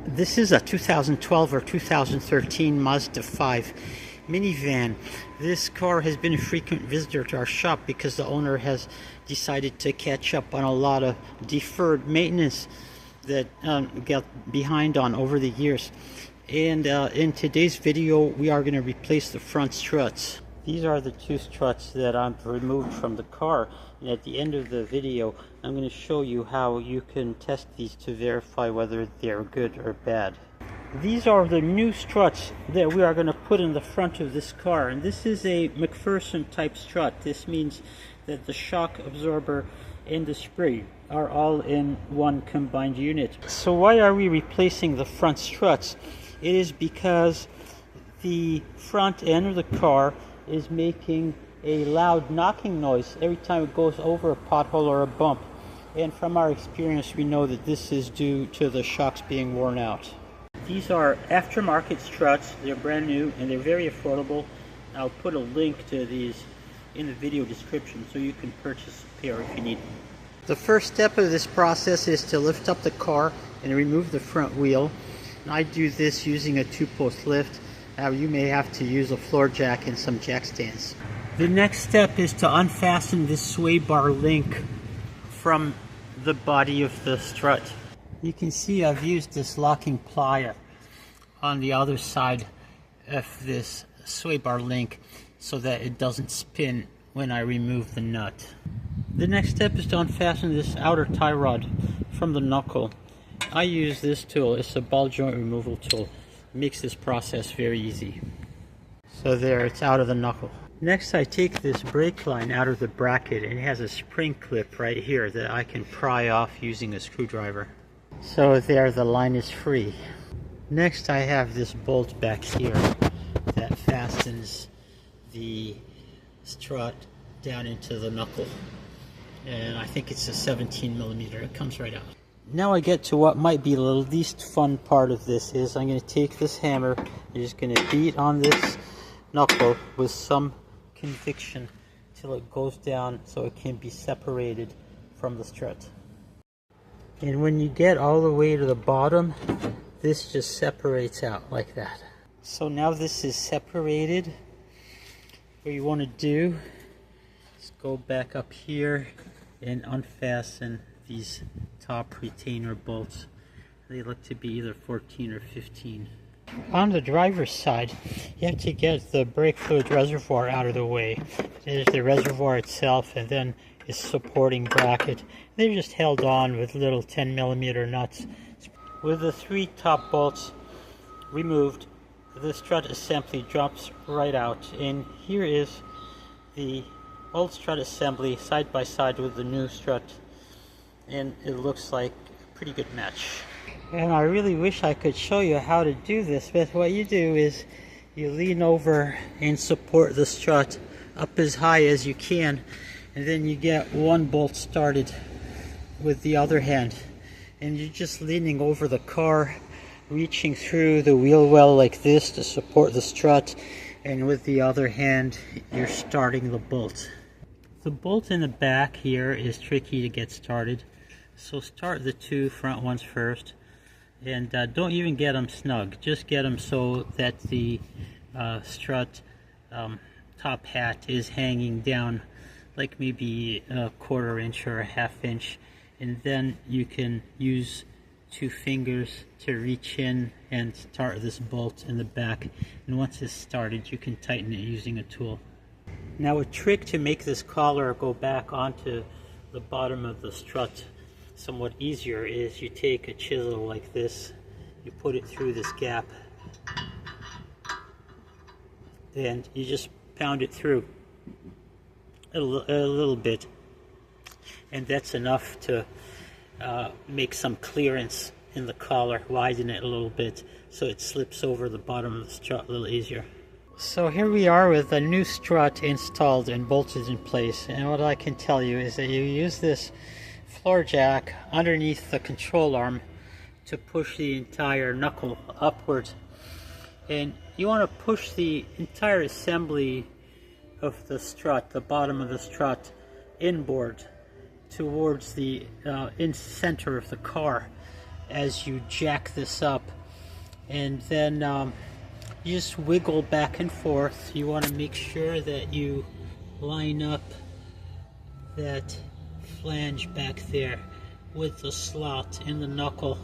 This is a 2012 or 2013 Mazda 5 minivan. This car has been a frequent visitor to our shop because the owner has decided to catch up on a lot of deferred maintenance that got behind on over the years. And in today's video, we are going to replace the front struts. These are the two struts that I've removed from the car, and at the end of the video I'm going to show you how you can test these to verify whether they're good or bad. These are the new struts that we are going to put in the front of this car, and this is a McPherson type strut. This means that the shock absorber and the spring are all in one combined unit. So why are we replacing the front struts? It is because the front end of the car is making a loud knocking noise every time it goes over a pothole or a bump, and from our experience we know that this is due to the shocks being worn out. These are aftermarket struts. They're brand new and they're very affordable. I'll put a link to these in the video description so you can purchase a pair if you need them. The first step of this process is to lift up the car and remove the front wheel. And I do this using a 2-post lift. You may have to use a floor jack and some jack stands. The next step is to unfasten this sway bar link from the body of the strut. You can see I've used this locking plier on the other side of this sway bar link so that it doesn't spin when I remove the nut. The next step is to unfasten this outer tie rod from the knuckle. I use this tool. It's a ball joint removal tool. Makes this process very easy. So there, it's out of the knuckle. Next, I take this brake line out of the bracket, and it has a spring clip right here that I can pry off using a screwdriver. So there, the line is free. Next, I have this bolt back here that fastens the strut down into the knuckle, and I think it's a 17mm. It comes right out. Now I get to what might be the least fun part of this. Is I'm going to take this hammer, I'm just going to beat on this knuckle with some conviction till it goes down so it can be separated from the strut. And when you get all the way to the bottom, this just separates out like that. So now this is separated. What you want to do is go back up here and unfasten these top retainer bolts. They look to be either 14 or 15. On the driver's side, you have to get the brake fluid reservoir out of the way. There's the reservoir itself, and then its supporting bracket. They're just held on with little 10mm nuts. With the 3 top bolts removed, the strut assembly drops right out, and here is the old strut assembly side by side with the new strut, and it looks like a pretty good match. And I really wish I could show you how to do this, but what you do is you lean over and support the strut up as high as you can, and then you get one bolt started with the other hand, and you're just leaning over the car, reaching through the wheel well like this to support the strut, and with the other hand you're starting the bolt. The bolt in the back here is tricky to get started, so start the 2 front ones first, and don't even get them snug, just get them so that the strut top hat is hanging down like maybe a 1/4 inch or a 1/2 inch, and then you can use 2 fingers to reach in and start this bolt in the back, and once it's started you can tighten it using a tool. Now a trick to make this collar go back onto the bottom of the strut somewhat easier is you take a chisel like this, you put it through this gap, and you just pound it through a little bit, and that's enough to make some clearance in the collar, widen it a little bit so it slips over the bottom of the strut a little easier. So here we are with a new strut installed and bolted in place, and what I can tell you is that you use this floor jack underneath the control arm to push the entire knuckle upward, and you want to push the entire assembly of the strut, the bottom of the strut, inboard towards the in center of the car, as you jack this up, and then you just wiggle back and forth. You want to make sure that you line up that flange back there with the slot in the knuckle,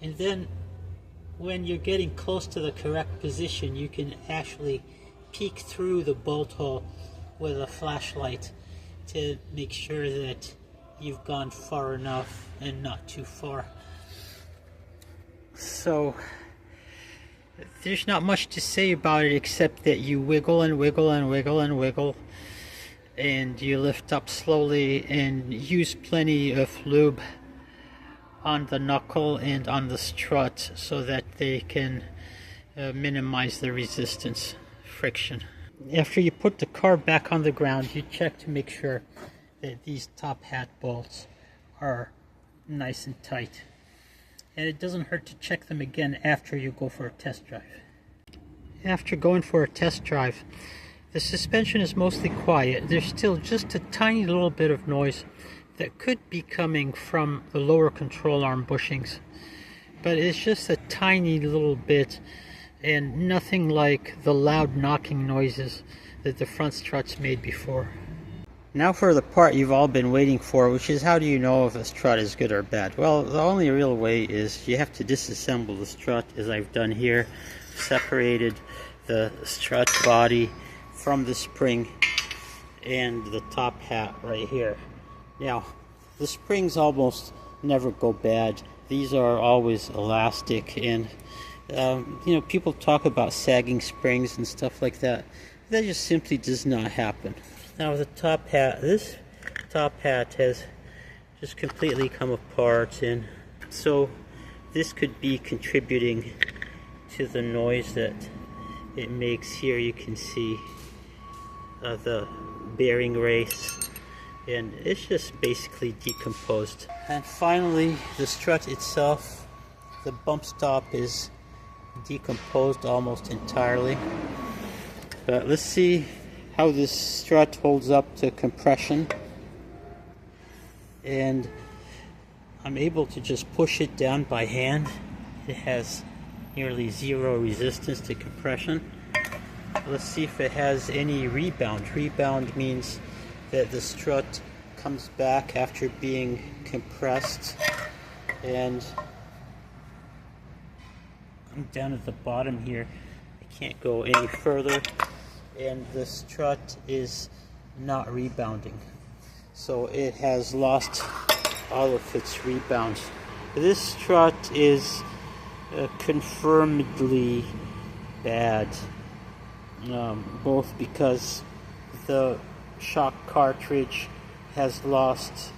and then when you're getting close to the correct position, you can actually peek through the bolt hole with a flashlight to make sure that you've gone far enough and not too far. So there's not much to say about it except that you wiggle and wiggle and wiggle and wiggle, and you lift up slowly and use plenty of lube on the knuckle and on the strut so that they can minimize the resistance, friction. After you put the car back on the ground, you check to make sure that these top hat bolts are nice and tight. And it doesn't hurt to check them again after you go for a test drive. After going for a test drive, the suspension is mostly quiet. There's still just a tiny little bit of noise that could be coming from the lower control arm bushings, but it's just a tiny little bit and nothing like the loud knocking noises that the front struts made before. Now for the part you've all been waiting for, which is how do you know if a strut is good or bad? Well, the only real way is you have to disassemble the strut, as I've done here. Separated the strut body from the spring and the top hat right here. Now, the springs almost never go bad. These are always elastic, and you know, people talk about sagging springs and stuff like that. That just simply does not happen. Now the top hat, this top hat has just completely come apart, and so this could be contributing to the noise that it makes. Here you can see the bearing race, and it's just basically decomposed. And finally, the strut itself, the bump stop is decomposed almost entirely. But let's see how this strut holds up to compression. And I'm able to just push it down by hand. It has nearly zero resistance to compression. Let's see if it has any rebound. Rebound means that the strut comes back after being compressed, and I'm down at the bottom here. I can't go any further, and the strut is not rebounding, so it has lost all of its rebound. This strut is confirmedly bad, both because the shock cartridge has lost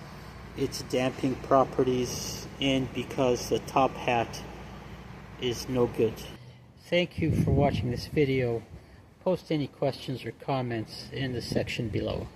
its damping properties and because the top hat is no good. Thank you for watching this video. Post any questions or comments in the section below.